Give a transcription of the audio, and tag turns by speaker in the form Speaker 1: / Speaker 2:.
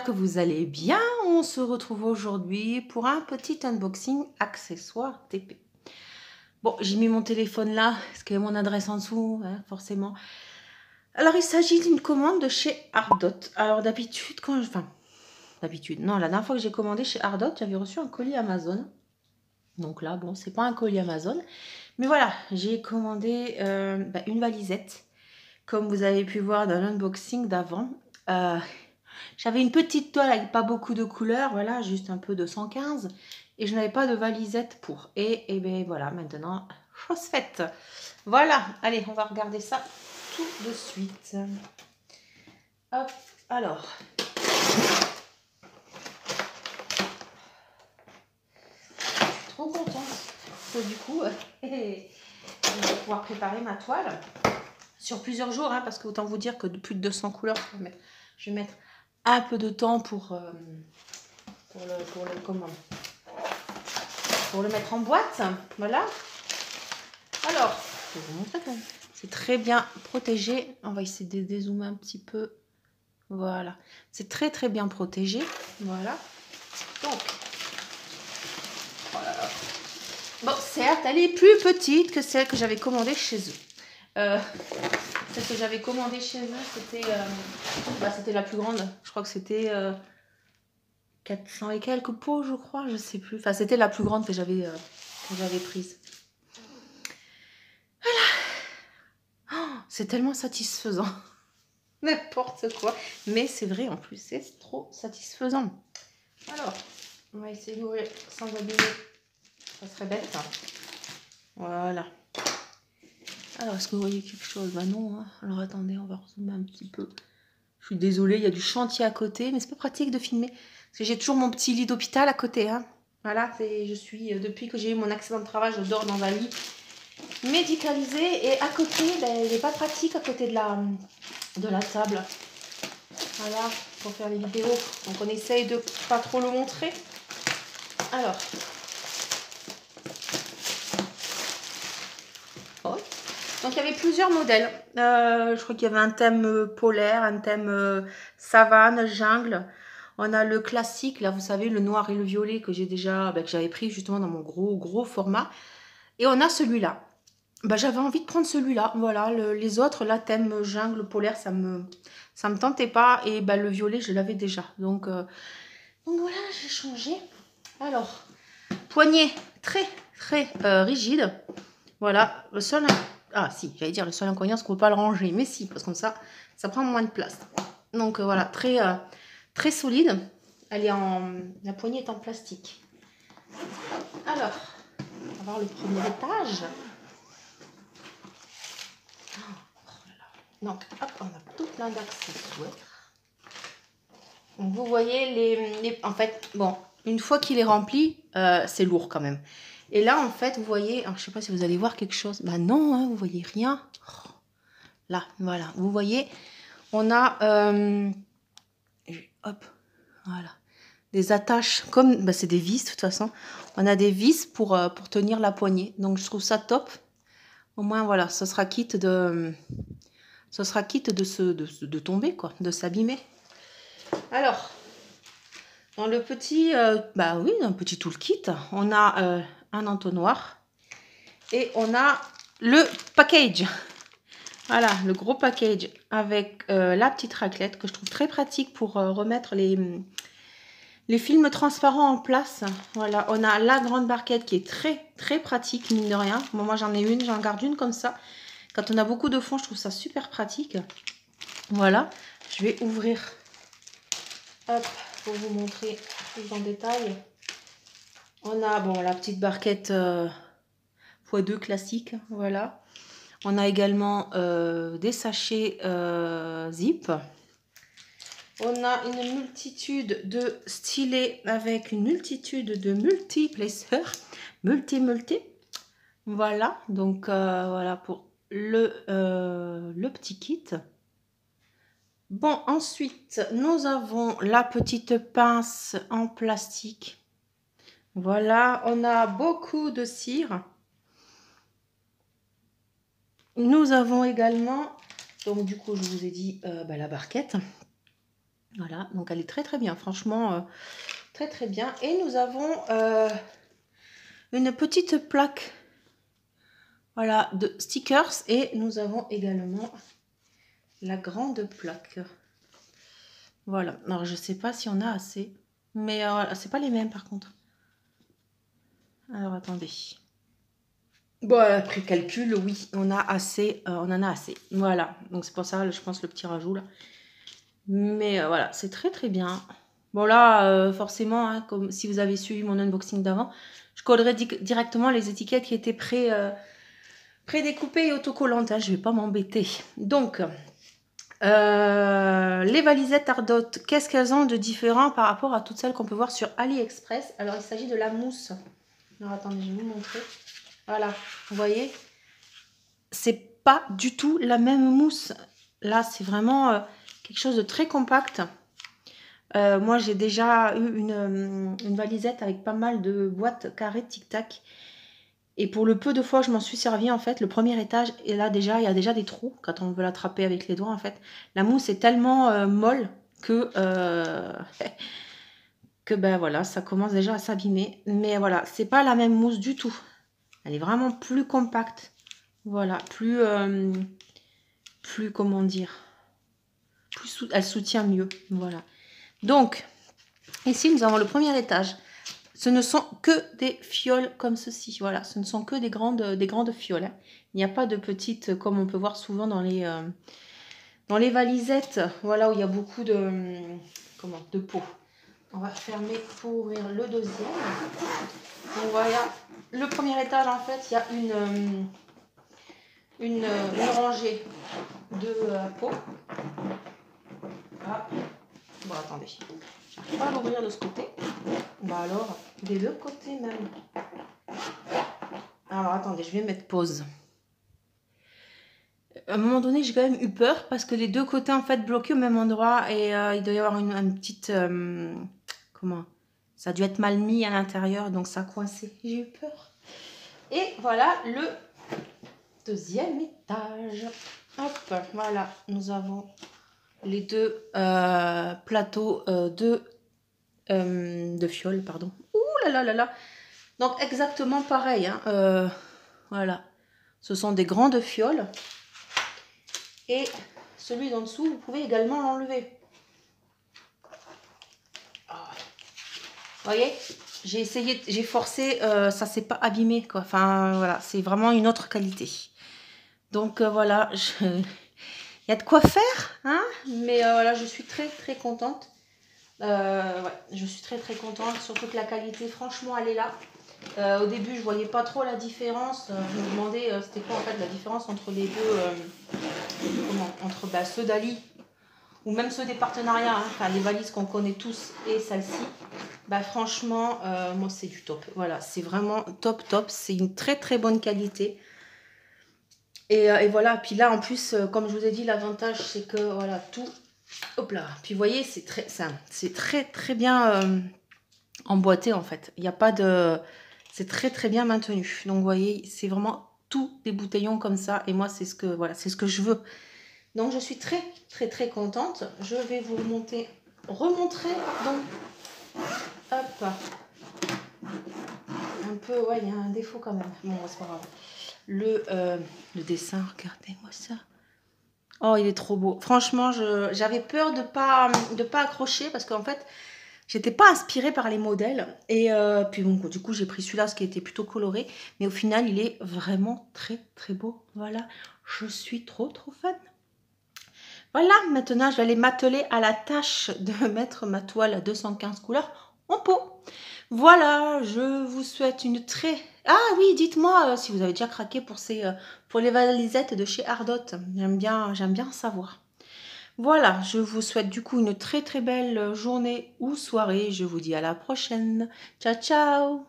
Speaker 1: j'espère que vous allez bien. On se retrouve aujourd'hui pour un petit unboxing accessoire TP. Bon, j'ai mis mon téléphone là, parce qu'il y a mon adresse en dessous, hein, forcément. Alors, il s'agit d'une commande de chez Ardot. Alors, d'habitude, non, la dernière fois que j'ai commandé chez Ardot, j'avais reçu un colis Amazon. Donc là, bon, c'est pas un colis Amazon. Mais voilà, j'ai commandé une valisette. Comme vous avez pu voir dans l'unboxing d'avant. J'avais une petite toile avec pas beaucoup de couleurs, voilà, juste un peu de 115. Et je n'avais pas de valisette pour. Et bien voilà, maintenant, chose faite. Voilà, allez, on va regarder ça tout de suite. Hop, alors. Je suis trop contente. Parce que du coup, je vais pouvoir préparer ma toile sur plusieurs jours. Hein, parce que autant vous dire que de plus de 200 couleurs, je vais mettre un peu de temps pour le mettre en boîte. Voilà. Alors, je vais vous montrer quand même. C'est très bien protégé. On va essayer de dézoomer un petit peu. Voilà. C'est très très bien protégé. Voilà. Donc, oh là là. Bon, certes, elle est plus petite que celle que j'avais commandée chez eux. Celle que j'avais commandée chez eux, c'était la plus grande. Je crois que c'était 400 et quelques pots, je crois. Je sais plus. Enfin, c'était la plus grande que j'avais prise. C'est tellement satisfaisant. N'importe quoi. Mais c'est vrai, en plus, c'est trop satisfaisant. Alors, on va essayer d'ouvrir sans abîmer. Ça serait bête. Voilà. Alors, est-ce que vous voyez quelque chose? Bah non. Hein. Alors, attendez, on va rezoomer un petit peu. Je suis désolée, il y a du chantier à côté. Mais c'est pas pratique de filmer. Parce que j'ai toujours mon petit lit d'hôpital à côté. Hein. Voilà, depuis que j'ai eu mon accident de travail, je dors dans un lit médicalisé. Et à côté, il n'est pas pratique à côté de la table. Voilà, pour faire les vidéos. Donc on essaye de pas trop le montrer. Alors. Oh. Donc il y avait plusieurs modèles. Je crois qu'il y avait un thème polaire, un thème savane, jungle. On a le classique, là vous savez, le noir et le violet que j'avais pris justement dans mon gros format. Et on a celui-là. J'avais envie de prendre celui-là. Voilà, les autres, là, thème jungle, polaire, ça me tentait pas. Et le violet, je l'avais déjà. Donc voilà, j'ai changé. Alors, poignet très rigide. Voilà, le seul... Ah si, j'allais dire le seul inconvénient, c'est qu'on ne peut pas le ranger. Mais si, parce que comme ça prend moins de place. Donc voilà, très solide. La poignée est en plastique. Alors, on va voir le premier étage. Donc, hop, on a tout plein d'accessoires. Donc, vous voyez, en fait, bon, une fois qu'il est rempli, c'est lourd quand même. Et là, en fait, vous voyez, alors, je ne sais pas si vous allez voir quelque chose. Bah non, hein, vous voyez rien. Là, voilà, vous voyez, on a, hop, voilà, des attaches, comme, c'est des vis de toute façon. On a des vis pour tenir la poignée. Donc, je trouve ça top. Au moins, voilà, ce sera quitte de tomber, quoi, de s'abîmer. Alors, dans le petit, dans le petit toolkit, on a un entonnoir et on a le package. Voilà, le gros package avec la petite raclette que je trouve très pratique pour remettre les films transparents en place. Voilà, on a la grande barquette qui est très pratique, mine de rien. Bon, moi, j'en garde une comme ça. Quand on a beaucoup de fond, je trouve ça super pratique. Voilà, je vais ouvrir, hop, pour vous montrer plus en détail. On a, bon, la petite barquette x2 classique, voilà. On a également des sachets zip. On a une multitude de stylets avec une multitude de multi-placeurs. Multi. Voilà, donc voilà pour le petit kit. Bon, ensuite, nous avons la petite pince en plastique. Voilà, on a beaucoup de cire. Nous avons également, donc du coup, je vous ai dit la barquette. Voilà, donc elle est très très bien, franchement, très très bien. Et nous avons une petite plaque, voilà, de stickers. Et nous avons également la grande plaque. Voilà, alors je sais pas si on a assez, mais c'est pas les mêmes par contre. Alors attendez. Bon, après calcul, oui, on a assez, on en a assez. Voilà, donc c'est pour ça, je pense, le petit rajout là. Mais voilà, c'est très très bien. Bon là, forcément, hein, comme si vous avez suivi mon unboxing d'avant, je collerai directement les étiquettes qui étaient pré-découpées et autocollantes. Hein, je vais pas m'embêter. Donc, les valisettes Ardot, qu'est-ce qu'elles ont de différent par rapport à toutes celles qu'on peut voir sur AliExpress? Alors, il s'agit de la mousse. Alors, attendez, je vais vous montrer. Voilà, vous voyez, c'est pas du tout la même mousse. Là, c'est vraiment quelque chose de très compact. Moi, j'ai déjà eu une valisette avec pas mal de boîtes carrées tic-tac. Et pour le peu de fois que je m'en suis servi, en fait, le premier étage, et là déjà, il y a déjà des trous quand on veut l'attraper avec les doigts, en fait. La mousse est tellement molle que, que ben voilà, ça commence déjà à s'abîmer. Mais voilà, c'est pas la même mousse du tout. Elle est vraiment plus compacte. Voilà, plus comment dire, elle soutient mieux. Voilà. Donc, ici, nous avons le premier étage. Ce ne sont que des fioles comme ceci. Voilà, ce ne sont que des grandes fioles. Hein. Il n'y a pas de petites, comme on peut voir souvent dans les valisettes. Voilà, où il y a beaucoup de peau. On va fermer pour ouvrir le deuxième. Donc voilà, le premier étage, en fait, il y a une rangée de peau. Ah. Bon, attendez. J'arrive pas à l'ouvrir de ce côté. Bah alors, des deux côtés même. Alors, attendez, je vais mettre pause. À un moment donné, j'ai quand même eu peur parce que les deux côtés, en fait, bloqués au même endroit. Et il doit y avoir une petite... comment? Ça a dû être mal mis à l'intérieur, donc ça a coincé. J'ai eu peur. Et voilà le deuxième étage. Hop, voilà. Nous avons les deux plateaux de fioles, pardon. Ouh là là là là. Donc exactement pareil. Hein, voilà. Ce sont des grandes fioles. Et celui d'en dessous, vous pouvez également l'enlever. Vous voyez, j'ai essayé, j'ai forcé, ça s'est pas abîmé quoi. Enfin voilà, c'est vraiment une autre qualité. Donc voilà, il y a de quoi faire, hein. Mais voilà, je suis très très contente. Ouais, je suis très très contente, surtout que la qualité, franchement, elle est là. Au début, je voyais pas trop la différence. Je me demandais c'était quoi en fait la différence entre les deux, entre ceux d'Ali ou même ceux des partenariats, hein, enfin les valises qu'on connaît tous et celle-ci. Bah franchement, moi c'est du top. Voilà, c'est vraiment top top. C'est une très très bonne qualité. Et voilà. Puis là en plus, comme je vous ai dit, l'avantage c'est que voilà tout. Hop là. Puis vous voyez, c'est très très bien emboîté en fait. Il n'y a pas de... C'est très très bien maintenu. Donc vous voyez, c'est vraiment tout des bouteillons comme ça. Et moi, c'est ce que voilà, c'est ce que je veux. Donc je suis très très très contente. Je vais vous remontrer, pardon. Hop. Un peu, ouais, il y a un défaut quand même. Bon, c'est pas grave. Le dessin, regardez-moi ça. Oh, il est trop beau. Franchement, j'avais peur de pas accrocher parce qu'en fait, j'étais pas inspirée par les modèles. Et puis bon, du coup, j'ai pris celui-là, ce qui était plutôt coloré. Mais au final, il est vraiment très très beau. Voilà, je suis trop trop fan. Voilà, maintenant, je vais aller m'atteler à la tâche de mettre ma toile à 215 couleurs en pot. Voilà, je vous souhaite une très... Ah oui, dites-moi si vous avez déjà craqué pour les valisettes de chez Ardot. J'aime bien savoir. Voilà, je vous souhaite du coup une très très belle journée ou soirée. Je vous dis à la prochaine. Ciao, ciao!